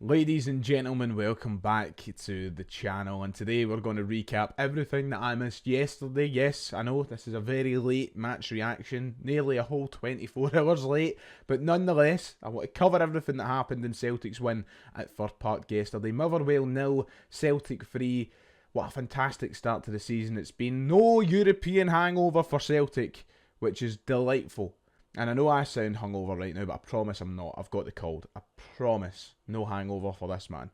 Ladies and gentlemen, welcome back to the channel, and today we're going to recap everything that I missed yesterday. Yes, I know this is a very late match reaction, nearly a whole 24 hours late, but nonetheless, I want to cover everything that happened in Celtic's win at Fir Park yesterday. Motherwell 0, Celtic 3. What a fantastic start to the season it's been. No European hangover for Celtic, which is delightful. And I know I sound hungover right now, but I promise I'm not. I've got the cold. I promise. No hangover for this, man.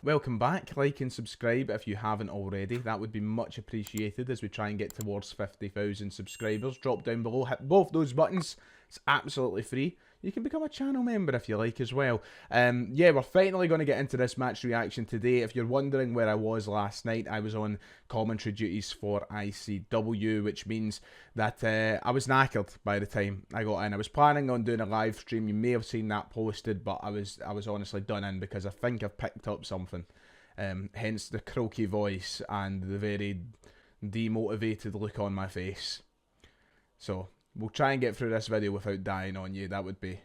Welcome back. Like and subscribe if you haven't already. That would be much appreciated as we try and get towards 50,000 subscribers. Drop down below. Hit both those buttons. It's absolutely free. You can become a channel member if you like as well. Yeah, we're finally going to get into this match reaction today. If you're wondering where I was last night, I was on commentary duties for ICW, which means that I was knackered by the time I got in. I was planning on doing a live stream. You may have seen that posted, but I was honestly done in because I think I've picked up something. Hence the croaky voice and the very demotivated look on my face. So we'll try and get through this video without dying on you. That would be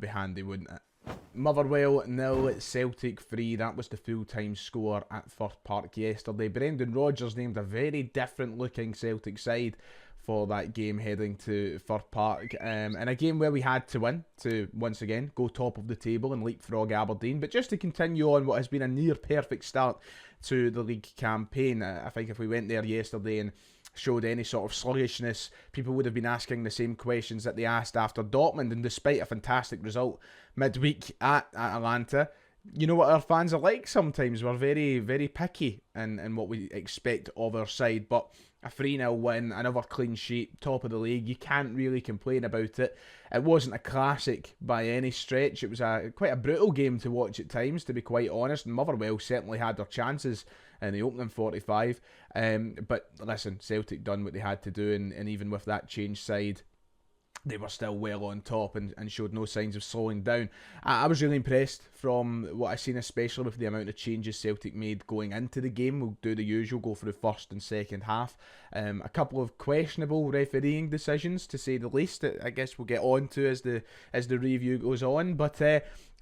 handy, wouldn't it? Motherwell 0, Celtic 3. That was the full-time score at Fir Park yesterday. Brendan Rodgers named a very different looking Celtic side for that game heading to Fir Park. In a game where we had to win to, once again, go top of the table and leapfrog Aberdeen. But just to continue on what has been a near-perfect start to the league campaign, I think if we went there yesterday and showed any sort of sluggishness, people would have been asking the same questions that they asked after Dortmund. And despite a fantastic result midweek at Atlanta, you know what our fans are like sometimes. We're very, very picky in what we expect of our side. But a 3-0 win, another clean sheet, top of the league, you can't really complain about it. It wasn't a classic by any stretch. It was quite a brutal game to watch at times, to be quite honest. And Motherwell certainly had their chances in the opening 45. But listen, Celtic done what they had to do, and even with that changed side, they were still well on top and showed no signs of slowing down. I was really impressed from what I've seen, especially with the amount of changes Celtic made going into the game. We'll do the usual, go through first and second half. A couple of questionable refereeing decisions, to say the least, that I guess we'll get on to as the review goes on. But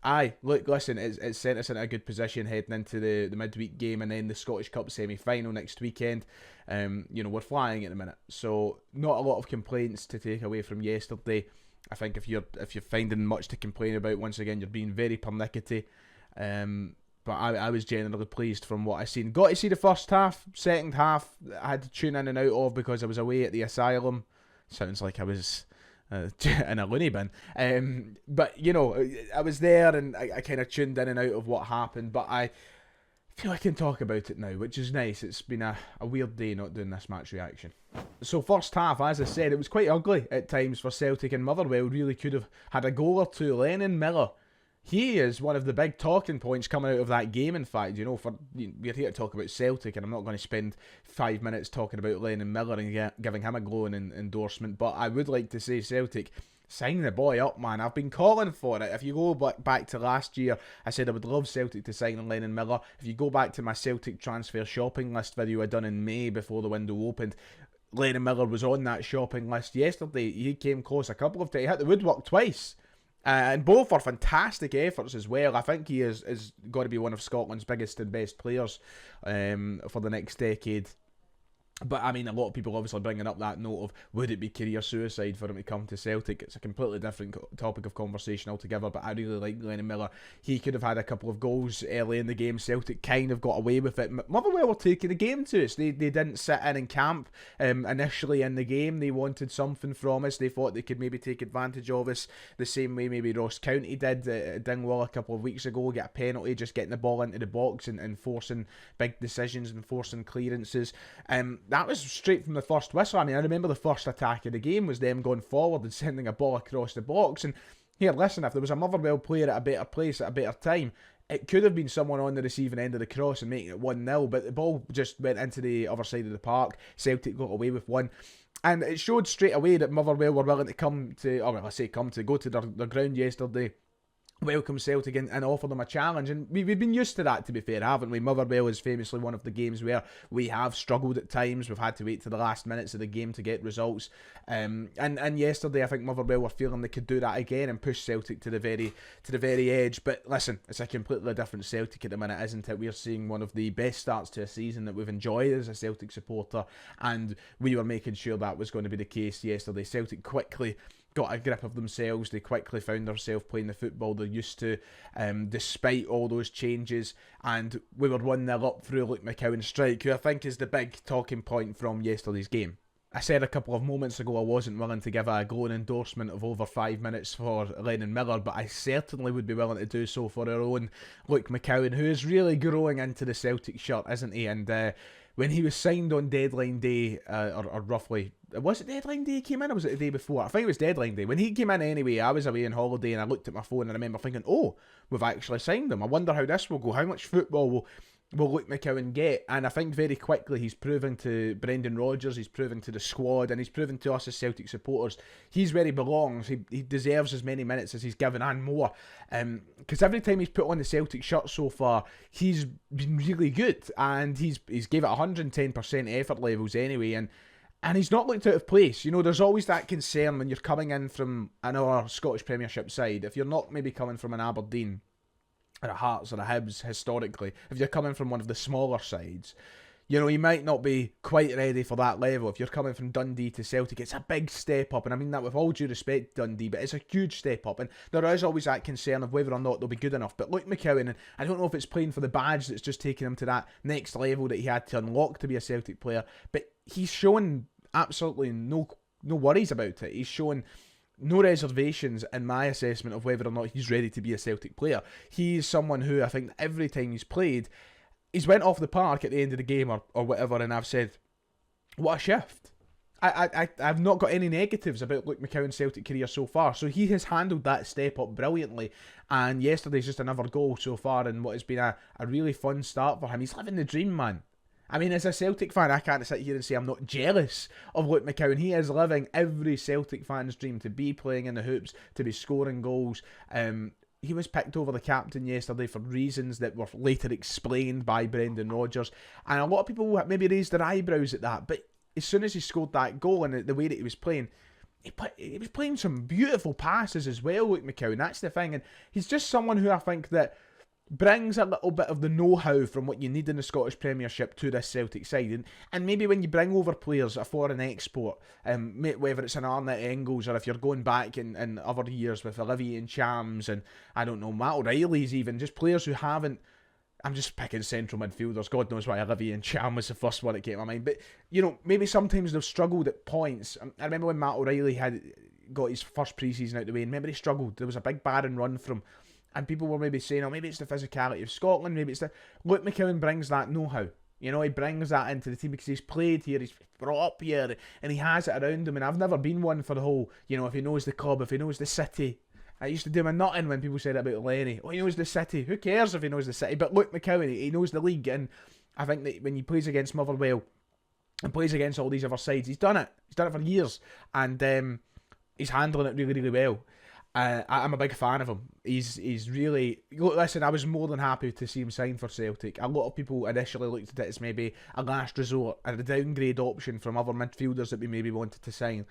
aye, look, listen, it's sent us in a good position heading into the midweek game and then the Scottish Cup semi-final next weekend. You know, we're flying at the minute, so not a lot of complaints to take away from yesterday. I think if you're finding much to complain about, once again, you're being very pernickety. But I was generally pleased from what I seen. Got to see the first half. Second half, I had to tune in and out of because I was away at the asylum. Sounds like I was in a loony bin. But, you know, I was there and I kind of tuned in and out of what happened. But I feel I can talk about it now, which is nice. It's been a weird day not doing this match reaction. So first half, as I said, it was quite ugly at times for Celtic, and Motherwell really could have had a goal or two. Lennon Miller, he is one of the big talking points coming out of that game. In fact, you know, we're here to talk about Celtic, and I'm not going to spend 5 minutes talking about Lennon Miller and giving him a glowing endorsement, but I would like to say Celtic, sign the boy up, man. I've been calling for it. If you go back to last year, I said I would love Celtic to sign Lennon Miller. If you go back to my Celtic transfer shopping list video I done in May before the window opened, Lennon Miller was on that shopping list yesterday. He came close a couple of times. He hit the woodwork twice. And both are fantastic efforts as well. I think he is going to be one of Scotland's biggest and best players for the next decade. But, I mean, a lot of people obviously bringing up that note of, would it be career suicide for him to come to Celtic? It's a completely different topic of conversation altogether, but I really like Lennon Miller. He could have had a couple of goals early in the game. Celtic kind of got away with it. Motherwell were taking the game to us. They didn't sit in and camp initially in the game. They wanted something from us. They thought they could maybe take advantage of us the same way maybe Ross County did at Dingwall a couple of weeks ago. Get a penalty, just getting the ball into the box and forcing big decisions and forcing clearances. That was straight from the first whistle. I mean, I remember the first attack of the game was them going forward and sending a ball across the box. And here, listen, if there was a Motherwell player at a better place at a better time, it could have been someone on the receiving end of the cross and making it 1-0. But the ball just went into the other side of the park. Celtic got away with one. And it showed straight away that Motherwell were willing to go to their ground yesterday welcome Celtic and offer them a challenge. And we've been used to that, to be fair, haven't we? Motherwell is famously one of the games where we have struggled at times. We've had to wait to the last minutes of the game to get results. And yesterday, I think Motherwell were feeling they could do that again and push Celtic to the very edge. But listen, it's a completely different Celtic at the minute, isn't it? We're seeing one of the best starts to a season that we've enjoyed as a Celtic supporter, and we were making sure that was going to be the case yesterday. Celtic quickly got a grip of themselves. They quickly found themselves playing the football they're used to, despite all those changes, and we were 1-0 up through Luke McCowan's strike, who I think is the big talking point from yesterday's game. I said a couple of moments ago I wasn't willing to give a glowing endorsement of over 5 minutes for Lennon Miller, but I certainly would be willing to do so for our own Luke McCowan, who is really growing into the Celtic shirt, isn't he? And when he was signed on deadline day, or roughly, was it deadline day he came in, or was it the day before? I think it was deadline day. When he came in anyway, I was away on holiday and I looked at my phone and I remember thinking, oh, we've actually signed him. I wonder how this will go. How much football will Luke McCowan get? And I think very quickly he's proven to Brendan Rodgers, he's proven to the squad, and he's proven to us as Celtic supporters he's where he belongs. He deserves as many minutes as he's given and more. Because every time he's put on the Celtic shirt so far, he's been really good, and he's gave it 110% effort levels anyway, and he's not looked out of place. You know, there's always that concern when you're coming in from another Scottish Premiership side. If you're not maybe coming from an Aberdeen or a Hearts or a Hibs historically, if you're coming from one of the smaller sides, you know, you might not be quite ready for that level. If you're coming from Dundee to Celtic, it's a big step up, and I mean that with all due respect to Dundee, but it's a huge step up, and there is always that concern of whether or not they'll be good enough. But Luke McCowan, and I don't know if it's playing for the badge that's just taking him to that next level that he had to unlock to be a Celtic player, but he's shown absolutely no worries about it. He's shown no reservations in my assessment of whether or not he's ready to be a Celtic player. He's someone who I think every time he's played, he's went off the park at the end of the game or whatever, and I've said, what a shift. I've not got any negatives about Luke McCowan's Celtic career so far, so he has handled that step up brilliantly, and yesterday's just another goal so far in what has been a really fun start for him. He's living the dream, man. I mean, as a Celtic fan, I can't sit here and say I'm not jealous of Luke McCowan. He is living every Celtic fan's dream to be playing in the hoops, to be scoring goals. He was picked over the captain yesterday for reasons that were later explained by Brendan Rodgers. And a lot of people maybe raised their eyebrows at that. But as soon as he scored that goal and the way that he was playing, he was playing some beautiful passes as well, Luke McCowan. That's the thing. And he's just someone who I think that brings a little bit of the know-how from what you need in the Scottish Premiership to this Celtic side. And maybe when you bring over players, a foreign export, whether it's an Arnott Engels or if you're going back in other years with Olivier and Chams and, I don't know, Matt O'Reilly's even, just players who haven't, I'm just picking central midfielders, God knows why Olivier and Cham was the first one that came to my mind, but, you know, maybe sometimes they've struggled at points. I remember when Matt O'Reilly had got his first pre-season out the way, and remember he struggled, there was a big barren run from. And people were maybe saying, oh, maybe it's the physicality of Scotland, maybe it's the... Luke McCowan brings that know-how. You know, he brings that into the team because he's played here, he's brought up here, and he has it around him. And I've never been one for the whole, you know, if he knows the club, if he knows the city. I used to do my nutting when people said about Lenny. Oh, he knows the city. Who cares if he knows the city? But Luke McCowan, he knows the league. And I think that when he plays against Motherwell and plays against all these other sides, he's done it. He's done it for years. And he's handling it really, really well. I'm a big fan of him. He's really... Listen, I was more than happy to see him sign for Celtic. A lot of people initially looked at it as maybe a last resort and a downgrade option from other midfielders that we maybe wanted to sign.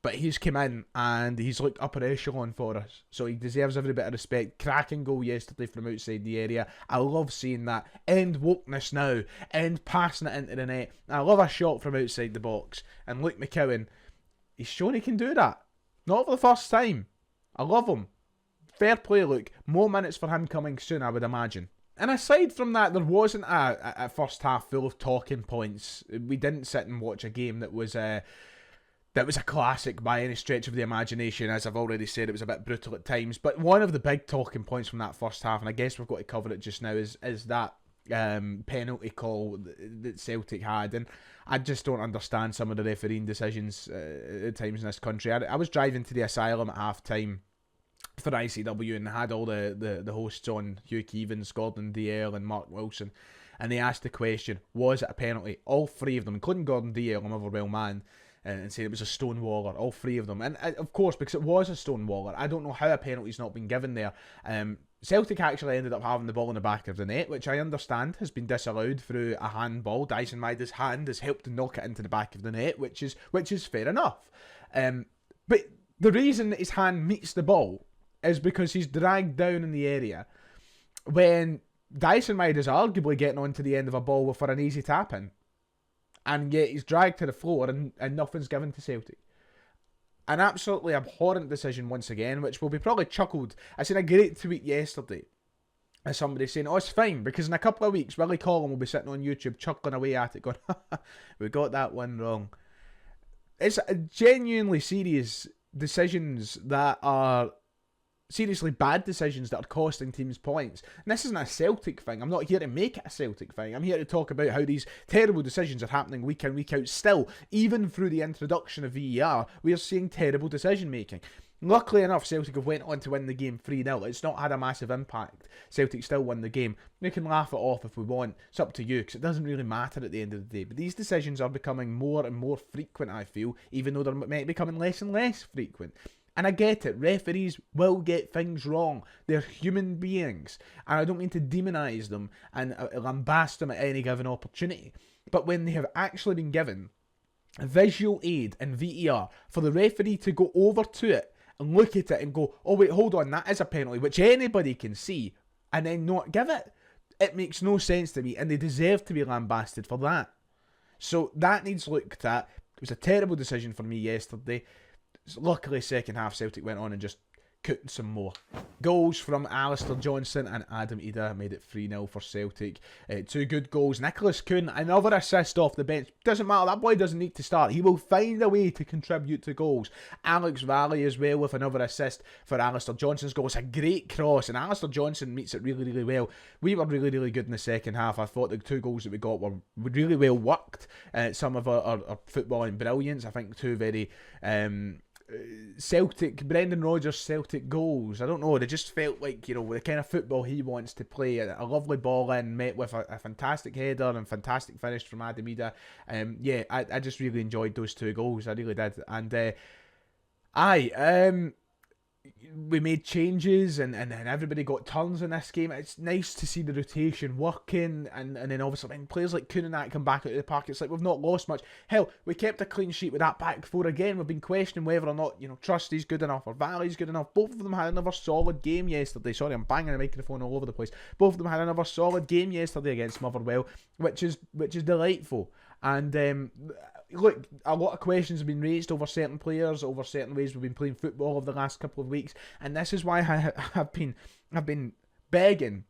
But he's come in and he's looked upper echelon for us. So he deserves every bit of respect. Cracking goal yesterday from outside the area. I love seeing that. End wokeness now. End passing it into the net. I love a shot from outside the box. And Luke McCowan, he's shown he can do that. Not for the first time. I love him. Fair play, Luke. More minutes for him coming soon, I would imagine. And aside from that, there wasn't a first half full of talking points. We didn't sit and watch a game that was a classic by any stretch of the imagination. As I've already said, it was a bit brutal at times. But one of the big talking points from that first half, and I guess we've got to cover it just now, is that penalty call that Celtic had. And I just don't understand some of the refereeing decisions at times in this country. I was driving to the asylum at half time for ICW and had all the hosts on, Hugh Keevins, Gordon DL and Mark Wilson, and they asked the question, was it a penalty? All three of them, including Gordon DL, a Motherwell man, and saying it was a stonewaller, all three of them. And of course, because it was a stonewaller, I don't know how a penalty's not been given there. Celtic actually ended up having the ball in the back of the net, which I understand has been disallowed through a handball. Dyson Maida's hand has helped to knock it into the back of the net, which is fair enough. But the reason that his hand meets the ball is because he's dragged down in the area when Dyson Maida's arguably getting onto the end of a ball for an easy tap-in. And yet he's dragged to the floor and nothing's given to Celtic. An absolutely abhorrent decision once again, which will be probably chuckled. I seen a great tweet yesterday as somebody saying, oh, it's fine, because in a couple of weeks, Willie Collin will be sitting on YouTube chuckling away at it, going, we got that one wrong. It's genuinely serious decisions that are seriously bad decisions that are costing teams points. And this isn't a Celtic thing. I'm not here to make it a Celtic thing. I'm here to talk about how these terrible decisions are happening week in, week out. Still, even through the introduction of VAR, we are seeing terrible decision making. Luckily enough, Celtic have went on to win the game 3-0. It's not had a massive impact. Celtic still won the game. We can laugh it off if we want. It's up to you, because it doesn't really matter at the end of the day. But these decisions are becoming more and more frequent, I feel, even though they're maybe becoming less and less frequent. And I get it, referees will get things wrong. They're human beings. And I don't mean to demonise them and lambast them at any given opportunity. But when they have actually been given visual aid and VAR for the referee to go over to it and look at it and go, oh wait, hold on, that is a penalty, which anybody can see, and then not give it. It makes no sense to me, and they deserve to be lambasted for that. So that needs looked at. It was a terrible decision for me yesterday. Luckily, second half, Celtic went on and just cooked some more. Goals from Alistair Johnston and Adam Ida made it 3-0 for Celtic. Two good goals. Nicholas Kuhn, another assist off the bench. Doesn't matter, that boy doesn't need to start. He will find a way to contribute to goals. Alex Valley as well with another assist for Alistair Johnston's goal. It's a great cross, and Alistair Johnson meets it really, really well. We were really, really good in the second half. I thought the two goals that we got were really well worked. Some of our footballing brilliance. I think two very... Celtic, Brendan Rodgers Celtic goals. I don't know, they just felt like, you know, the kind of football he wants to play. A lovely ball in, met with a fantastic header and fantastic finish from Adam Ida. Yeah, I just really enjoyed those two goals. I really did. And we made changes and everybody got turns in this game. It's nice to see the rotation working, and then obviously when players like Kuhn and that come back out of the park, it's like we've not lost much. Hell, we kept a clean sheet with that back four again. We've been questioning whether or not, you know, Trusty's good enough or Valley's good enough. Both of them had another solid game yesterday. Sorry, I'm banging the microphone all over the place. Both of them had another solid game yesterday against Motherwell, which is delightful. And look, a lot of questions have been raised over certain players, over certain ways we've been playing football over the last couple of weeks, and this is why I've been begging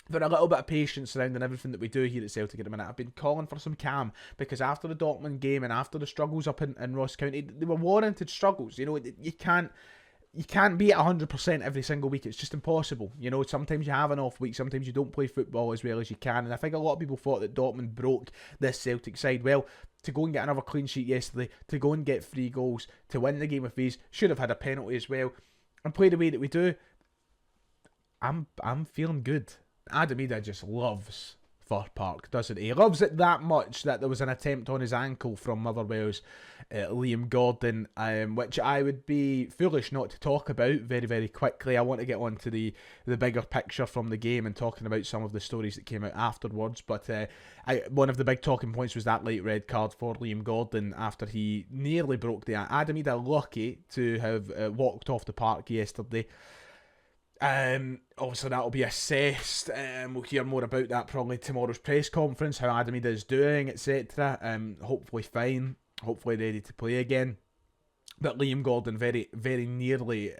for a little bit of patience surrounding everything that we do here at Celtic at the minute. I've been calling for some calm, because after the Dortmund game and after the struggles up in Ross County, they were warranted struggles. You know, you can't be at 100% every single week. It's just impossible. You know, sometimes you have an off week, sometimes you don't play football as well as you can. And I think a lot of people thought that Dortmund broke this Celtic side. Well, to go and get another clean sheet yesterday, to go and get 3 goals, to win the game with these, should have had a penalty as well, and play the way that we do, I'm feeling good. Adam Ida just loves Fir Park, doesn't he? He loves it that much that there was an attempt on his ankle from Motherwell's Liam Gordon, which I would be foolish not to talk about very, very quickly. I want to get on to the bigger picture from the game and talking about some of the stories that came out afterwards. But one of the big talking points was that late red card for Liam Gordon after he nearly broke the... Adam Ida lucky to have walked off the park yesterday. Obviously that'll be assessed. We'll hear more about that probably tomorrow's press conference, how Adam Ida is doing, etc. Hopefully fine, hopefully ready to play again. But Liam Gordon very, very nearly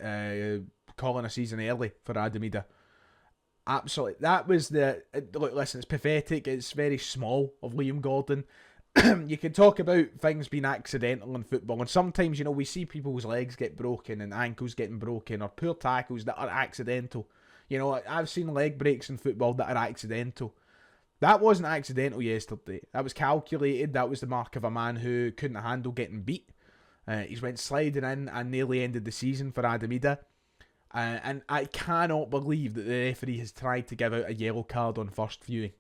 calling a season early for Adam Ida. Absolutely, that was the... Look, listen, it's pathetic, it's very small of Liam Gordon. You can talk about things being accidental in football, and sometimes, you know, we see people's legs get broken and ankles getting broken, or poor tackles that are accidental. You know, I've seen leg breaks in football that are accidental. That wasn't accidental yesterday. That was calculated. That was the mark of a man who couldn't handle getting beat. He's went sliding in and nearly ended the season for Adam Ida. And I cannot believe that the referee has tried to give out a yellow card on first viewing.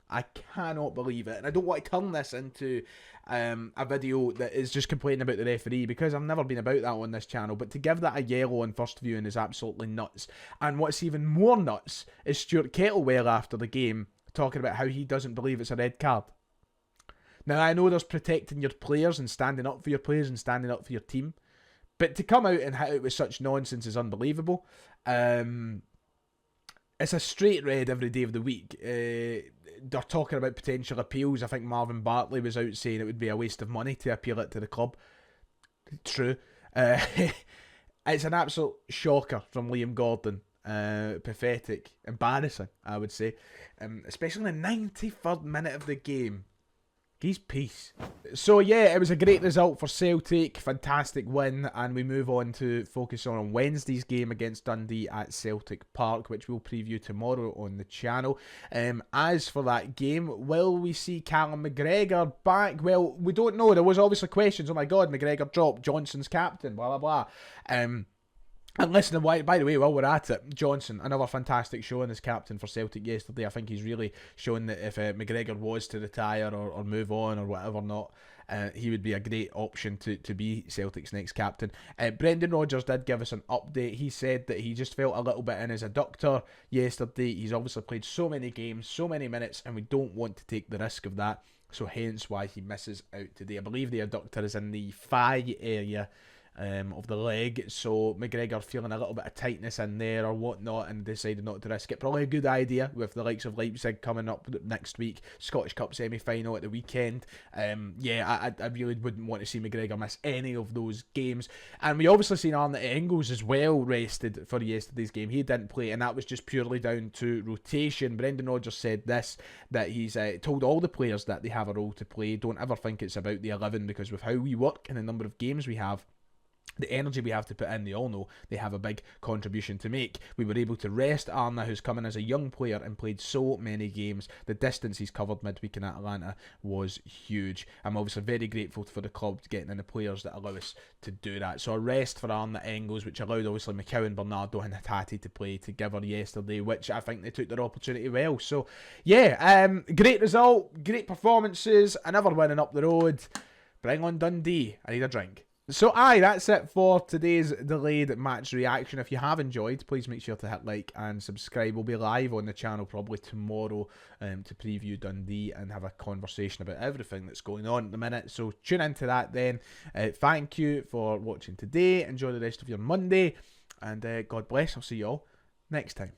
I cannot believe it. And I don't want to turn this into a video that is just complaining about the referee, because I've never been about that on this channel. But to give that a yellow on first viewing is absolutely nuts. And what's even more nuts is Stuart Kettlewell after the game talking about how he doesn't believe it's a red card. Now, I know there's protecting your players and standing up for your players and standing up for your team, but to come out and hit it with such nonsense is unbelievable. It's a straight red every day of the week. They're talking about potential appeals. I think Marvin Bartley was out saying it would be a waste of money to appeal it to the club. True. It's an absolute shocker from Liam Gordon. Pathetic. Embarrassing, I would say. Especially in the 93rd minute of the game. He's peace. So yeah, it was a great result for Celtic. Fantastic win. And we move on to focus on Wednesday's game against Dundee at Celtic Park, which we'll preview tomorrow on the channel. As for that game, will we see Callum McGregor back? Well, we don't know. There was obviously questions. Oh my God, McGregor dropped. Johnson's captain. Blah, blah, blah. And listen, by the way, while we're at it, Johnson, another fantastic showing as captain for Celtic yesterday. I think he's really shown that if McGregor was to retire or move on or whatever not, he would be a great option to be Celtic's next captain. Brendan Rodgers did give us an update. He said that he just felt a little bit in as a doctor yesterday. He's obviously played so many games, so many minutes, and we don't want to take the risk of that. So hence why he misses out today. I believe the adductor is in the thigh area of the leg, so McGregor feeling a little bit of tightness in there or whatnot and decided not to risk it. Probably a good idea with the likes of Leipzig coming up next week, Scottish Cup semi-final at the weekend. Yeah, I really wouldn't want to see McGregor miss any of those games. And we obviously seen Arne Engels as well rested for yesterday's game. He didn't play, and that was just purely down to rotation. Brendan Rodgers said this, that he's told all the players that they have a role to play. Don't ever think it's about the 11, because with how we work and the number of games we have, the energy we have to put in, they all know they have a big contribution to make. We were able to rest Arne, who's come in as a young player and played so many games. The distance he's covered midweek in Atlanta was huge. I'm obviously very grateful for the club getting in the players that allow us to do that. So a rest for Arne Engels, which allowed obviously McCowan, Bernardo and Hatate to play together yesterday, which I think they took their opportunity well. So yeah, great result, great performances, another winning up the road. Bring on Dundee. I need a drink. So that's it for today's delayed match reaction. If you have enjoyed, please make sure to hit like and subscribe. We'll be live on the channel probably tomorrow to preview Dundee and have a conversation about everything that's going on at the minute. So tune into that then. Thank you for watching today. Enjoy the rest of your Monday. And God bless. I'll see you all next time.